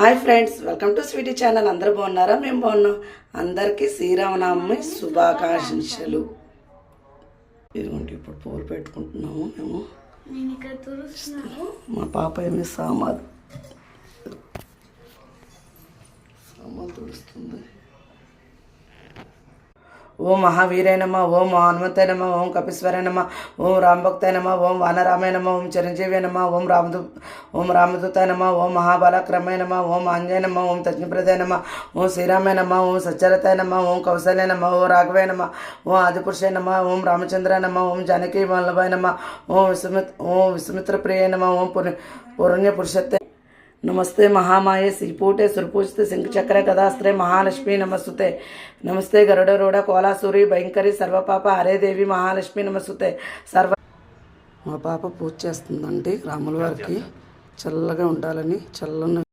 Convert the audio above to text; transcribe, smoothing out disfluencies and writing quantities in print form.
Hi friends, welcome to Sweety channel. అందరూ బాగున్నారా? మేము బాగున్నాం. అందరికీ శ్రీరామనవమి శుభాకాంక్షలు. ఇదిగోండి, ఇప్పుడు పూలు పెట్టుకుంటున్నాము మేము. మా పాప ఏమి సామాలు తుడుస్తుంది. ఓం మహావీరాయ నమ, ఓం హనుమంతాయ నమ, ఓం కపీశ్వరాయ నమ, ఓం రామభక్తాయ నమ, ఓం వానరామాయ నమ, ఓం చిరంజీవి నమ, ఓం రామదూతాయ నమ, ఓం మహాబాలక్రమాయ నమ, ఓం ఆంజనేయ నమ, ఓం తజ్ఞప్రదాయ నమ, ఓం శ్రీరామాయ నమ, ఓం సత్యరతాయ నమ, ఓం కౌశల్య నమ, ఓం రాఘవాయ నమ, ఓం ఆదిపురుషాయ నమ, ఓం రామచంద్రాయ నమ, ఓం జానకీ వల్లభాయ నమ, ఓం విశ్వమిత్ర ప్రియాయ నమ, ఓం పురుణ్య పురుషత్తే नमस्ते महामाये श्रीपूटे सुरपूजिते शंखचक्र गदास्त्रे महालक्ष्मी नमस्तुते नमस्ते गरुड़रूढ़ कोलासूरी भयंकरी सर्वपाप हरे देवी महालक्ष्मी नमस्तुते सर्व మా పాప పూజ చేస్తుందండి. రాముల వారికి చల్లగా ఉండాలని చల్లని